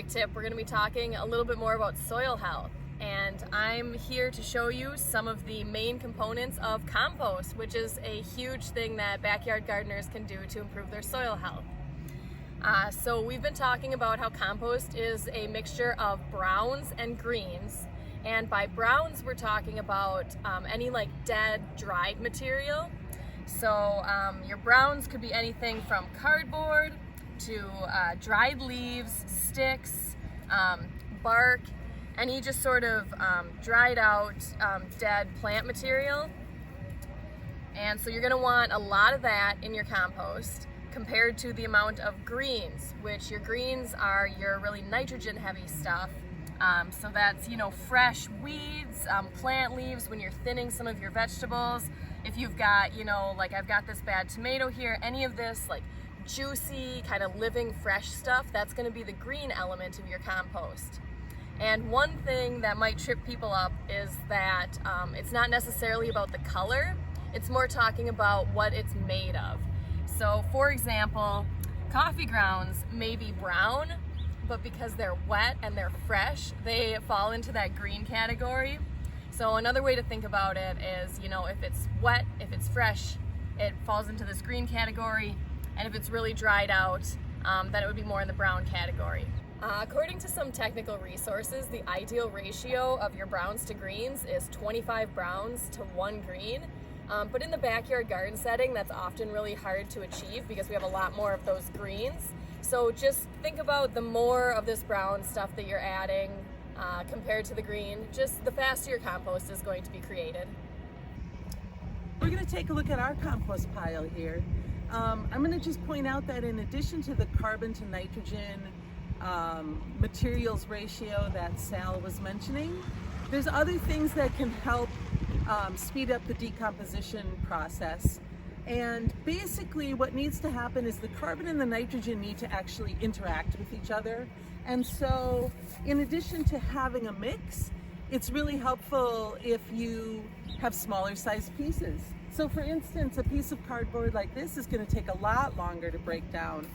tip, we're going to be talking a little bit more about soil health. And I'm here to show you some of the main components of compost, which is a huge thing that backyard gardeners can do to improve their soil health. So we've been talking about how compost is a mixture of browns and greens. And by browns, we're talking about any like dead, dried material. So your browns could be anything from cardboard to dried leaves, sticks, bark, any just sort of dried out dead plant material. And so you're going to want a lot of that in your compost compared to the amount of greens, which your greens are your really nitrogen heavy stuff. So that's, fresh weeds, plant leaves when you're thinning some of your vegetables. If you've got, like I've got this bad tomato here, any of this like juicy kind of living fresh stuff, that's going to be the green element of your compost. And one thing that might trip people up is that it's not necessarily about the color, it's more talking about what it's made of. So for example, coffee grounds may be brown, but because they're wet and they're fresh, they fall into that green category. So another way to think about it is, if it's wet, if it's fresh, it falls into this green category, and if it's really dried out, then it would be more in the brown category. According to some technical resources, the ideal ratio of your browns to greens is 25 browns to 1 green. But in the backyard garden setting, that's often really hard to achieve because we have a lot more of those greens. So just think about the more of this brown stuff that you're adding compared to the green, just the faster your compost is going to be created. We're going to take a look at our compost pile here. I'm going to just point out that in addition to the carbon to nitrogen materials ratio that Sal was mentioning, there's other things that can help speed up the decomposition process. And basically what needs to happen is the carbon and the nitrogen need to actually interact with each other. And so in addition to having a mix, it's really helpful if you have smaller sized pieces. So for instance, a piece of cardboard like this is going to take a lot longer to break down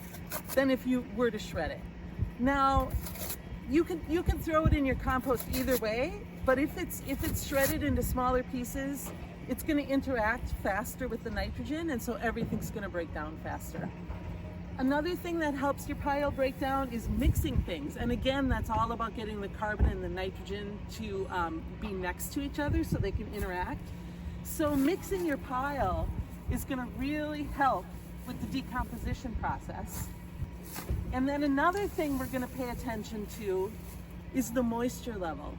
than if you were to shred it. Now, you can throw it in your compost either way, but if it's shredded into smaller pieces, it's going to interact faster with the nitrogen, and so everything's going to break down faster. Another thing that helps your pile break down is mixing things, and again, that's all about getting the carbon and the nitrogen to be next to each other so they can interact. So mixing your pile is going to really help with the decomposition process. And then another thing we're going to pay attention to is the moisture level.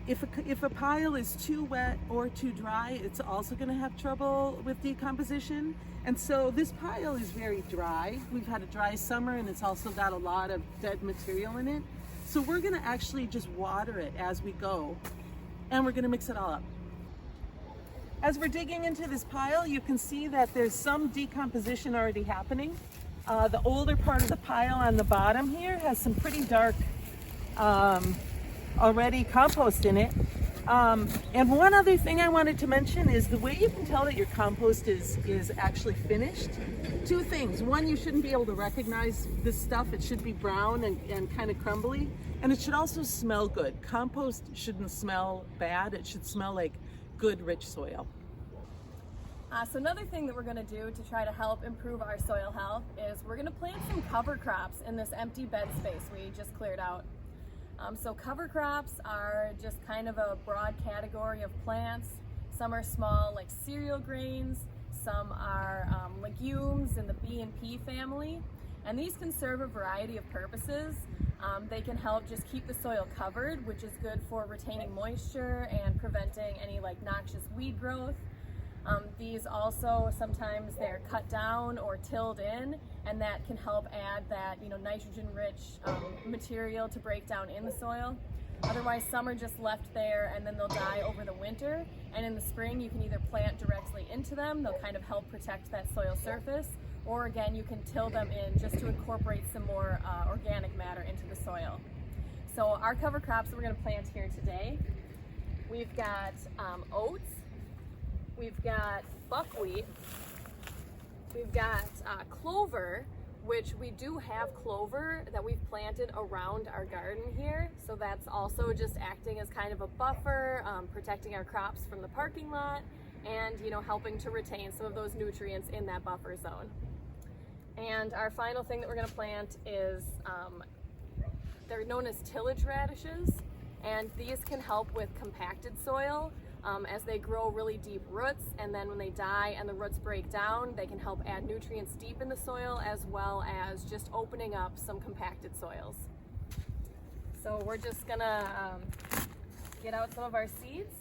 If a pile is too wet or too dry, it's also going to have trouble with decomposition. And so this pile is very dry. We've had a dry summer and it's also got a lot of dead material in it. So we're going to actually just water it as we go, and we're going to mix it all up. As we're digging into this pile, you can see that there's some decomposition already happening. The older part of the pile on the bottom here has some pretty dark already compost in it. And one other thing I wanted to mention is the way you can tell that your compost is actually finished. Two things. One, you shouldn't be able to recognize this stuff. It should be brown and kind of crumbly. And it should also smell good. Compost shouldn't smell bad. It should smell like good, rich soil. So another thing that we're going to do to try to help improve our soil health is we're going to plant some cover crops in this empty bed space we just cleared out. So cover crops are just kind of a broad category of plants. Some are small like cereal grains, some are legumes in the B and P family, and these can serve a variety of purposes. They can help just keep the soil covered, which is good for retaining moisture and preventing any like noxious weed growth. These also, sometimes they're cut down or tilled in, and that can help add that nitrogen-rich material to break down in the soil. Otherwise, some are just left there and then they'll die over the winter. And in the spring, you can either plant directly into them. They'll kind of help protect that soil surface. Or again, you can till them in just to incorporate some more organic matter into the soil. So our cover crops that we're going to plant here today, we've got oats, we've got buckwheat, we've got clover, which we do have clover that we've planted around our garden here. So that's also just acting as kind of a buffer, protecting our crops from the parking lot, and helping to retain some of those nutrients in that buffer zone. And our final thing that we're going to plant is they're known as tillage radishes, and these can help with compacted soil as they grow really deep roots, and then when they die and the roots break down, they can help add nutrients deep in the soil, as well as just opening up some compacted soils. So we're just gonna get out some of our seeds,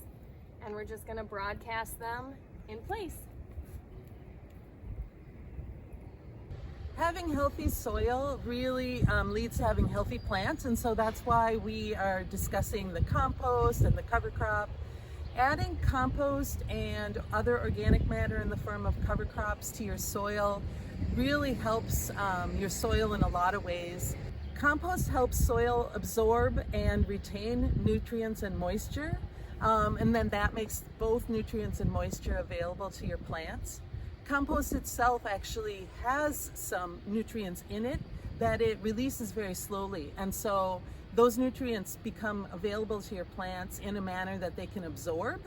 and we're just gonna broadcast them in place. Having healthy soil really leads to having healthy plants, and so that's why we are discussing the compost and the cover crop. Adding compost and other organic matter in the form of cover crops to your soil really helps your soil in a lot of ways. Compost helps soil absorb and retain nutrients and moisture, and then that makes both nutrients and moisture available to your plants. Compost itself actually has some nutrients in it that it releases very slowly, and so those nutrients become available to your plants in a manner that they can absorb,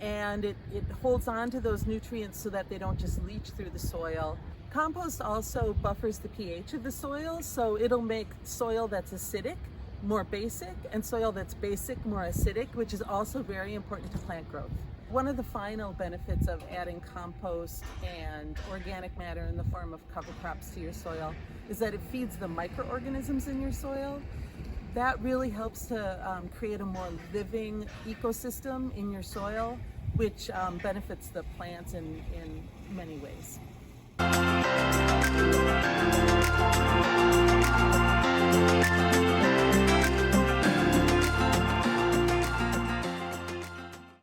and it holds on to those nutrients so that they don't just leach through the soil. Compost also buffers the pH of the soil, so it'll make soil that's acidic more basic, and soil that's basic more acidic, which is also very important to plant growth. One of the final benefits of adding compost and organic matter in the form of cover crops to your soil is that it feeds the microorganisms in your soil. That really helps to create a more living ecosystem in your soil, which benefits the plants in many ways.